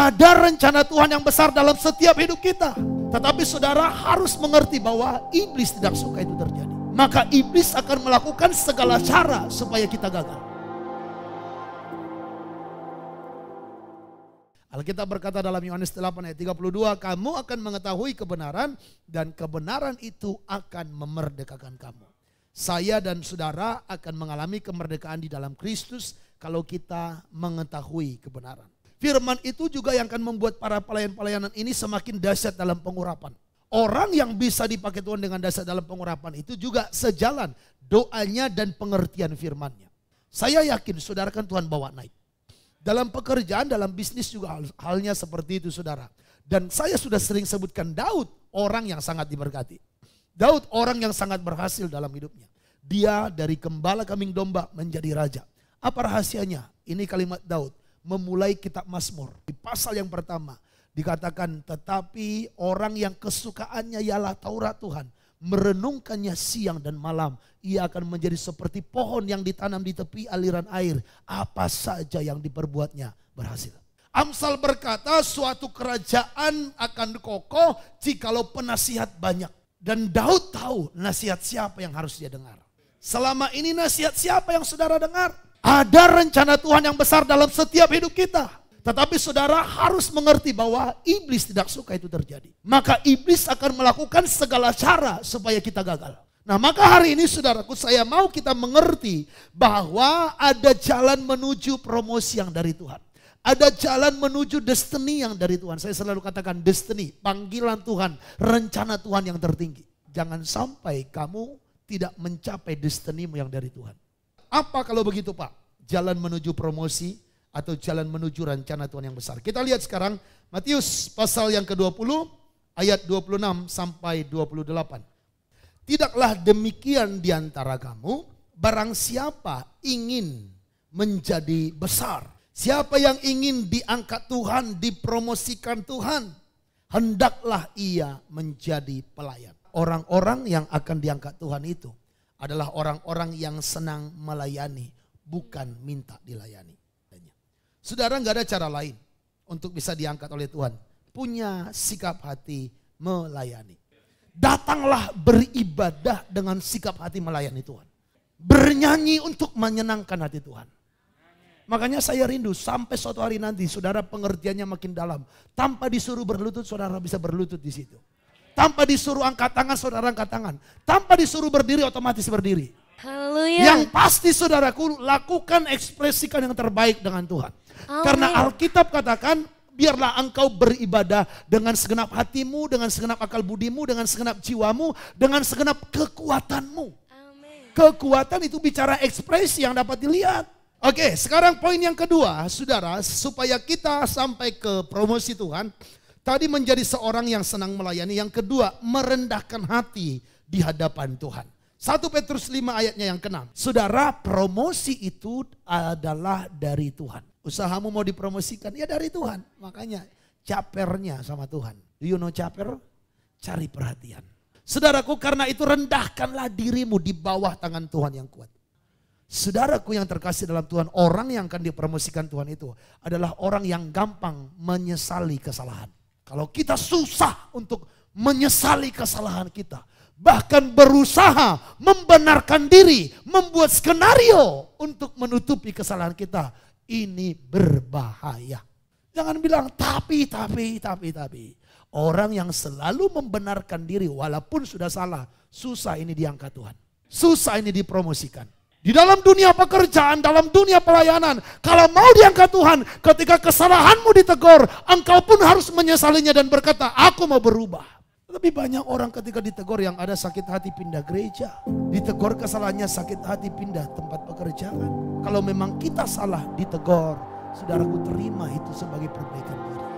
Ada rencana Tuhan yang besar dalam setiap hidup kita. Tetapi saudara harus mengerti bahwa iblis tidak suka itu terjadi. Maka iblis akan melakukan segala cara supaya kita gagal. Alkitab berkata dalam Yohanes 8 ayat 32, kamu akan mengetahui kebenaran dan kebenaran itu akan memerdekakan kamu. Saya dan saudara akan mengalami kemerdekaan di dalam Kristus kalau kita mengetahui kebenaran. Firman itu juga yang akan membuat para pelayan-pelayanan ini semakin dahsyat dalam pengurapan. Orang yang bisa dipakai Tuhan dengan dahsyat dalam pengurapan itu juga sejalan doanya dan pengertian firman-Nya. Saya yakin saudara kan Tuhan bawa naik. Dalam pekerjaan, dalam bisnis juga halnya seperti itu saudara. Dan saya sudah sering sebutkan Daud orang yang sangat diberkati. Daud orang yang sangat berhasil dalam hidupnya. Dia dari gembala kambing domba menjadi raja. Apa rahasianya? Ini kalimat Daud. Memulai kitab Mazmur. Di pasal yang pertama dikatakan, tetapi orang yang kesukaannya ialah Taurat Tuhan, merenungkannya siang dan malam, ia akan menjadi seperti pohon yang ditanam di tepi aliran air. Apa saja yang diperbuatnya berhasil. Amsal berkata suatu kerajaan akan kokoh jikalau penasihat banyak. Dan Daud tahu nasihat siapa yang harus dia dengar. Selama ini nasihat siapa yang saudara dengar? Ada rencana Tuhan yang besar dalam setiap hidup kita. Tetapi saudara harus mengerti bahwa iblis tidak suka itu terjadi. Maka iblis akan melakukan segala cara supaya kita gagal. Nah, maka hari ini saudaraku, saya mau kita mengerti bahwa ada jalan menuju promosi yang dari Tuhan. Ada jalan menuju destiny yang dari Tuhan. Saya selalu katakan destiny, panggilan Tuhan, rencana Tuhan yang tertinggi. Jangan sampai kamu tidak mencapai destinimu yang dari Tuhan. Apa kalau begitu Pak? Jalan menuju promosi atau jalan menuju rencana Tuhan yang besar. Kita lihat sekarang Matius pasal yang ke-20 ayat 26 sampai 28. Tidaklah demikian di antara kamu, barang siapa ingin menjadi besar. Siapa yang ingin diangkat Tuhan, dipromosikan Tuhan, hendaklah ia menjadi pelayan. Orang-orang yang akan diangkat Tuhan itu adalah orang-orang yang senang melayani, bukan minta dilayani. Saudara, nggak ada cara lain untuk bisa diangkat oleh Tuhan. Punya sikap hati melayani. Datanglah beribadah dengan sikap hati melayani Tuhan. Bernyanyi untuk menyenangkan hati Tuhan. Makanya saya rindu sampai suatu hari nanti saudara pengertiannya makin dalam. Tanpa disuruh berlutut, saudara bisa berlutut di situ. Tanpa disuruh angkat tangan, saudara angkat tangan. Tanpa disuruh berdiri, otomatis berdiri. Haleluya. Yang pasti saudaraku, lakukan ekspresikan yang terbaik dengan Tuhan. Amin. Karena Alkitab katakan, biarlah engkau beribadah dengan segenap hatimu, dengan segenap akal budimu, dengan segenap jiwamu, dengan segenap kekuatanmu. Amin. Kekuatan itu bicara ekspresi yang dapat dilihat. Oke, sekarang poin yang kedua, saudara, supaya kita sampai ke promosi Tuhan. Tadi menjadi seorang yang senang melayani. Yang kedua, merendahkan hati di hadapan Tuhan. 1 Petrus 5 ayatnya yang ke-6. Saudara, promosi itu adalah dari Tuhan. Usahamu mau dipromosikan, ya dari Tuhan. Makanya capernya sama Tuhan. Do you know caper? Cari perhatian. Saudaraku, karena itu rendahkanlah dirimu di bawah tangan Tuhan yang kuat. Saudaraku yang terkasih dalam Tuhan, orang yang akan dipromosikan Tuhan itu adalah orang yang gampang menyesali kesalahan. Kalau kita susah untuk menyesali kesalahan kita, bahkan berusaha membenarkan diri, membuat skenario untuk menutupi kesalahan kita, ini berbahaya. Jangan bilang tapi. Orang yang selalu membenarkan diri walaupun sudah salah, susah ini diangkat Tuhan. Susah ini dipromosikan. Di dalam dunia pekerjaan, dalam dunia pelayanan, kalau mau diangkat Tuhan, ketika kesalahanmu ditegur, engkau pun harus menyesalinya dan berkata, aku mau berubah. Tapi banyak orang ketika ditegur yang ada sakit hati pindah gereja. Ditegur kesalahannya sakit hati pindah tempat pekerjaan. Kalau memang kita salah ditegur, saudaraku terima itu sebagai perbaikan diri.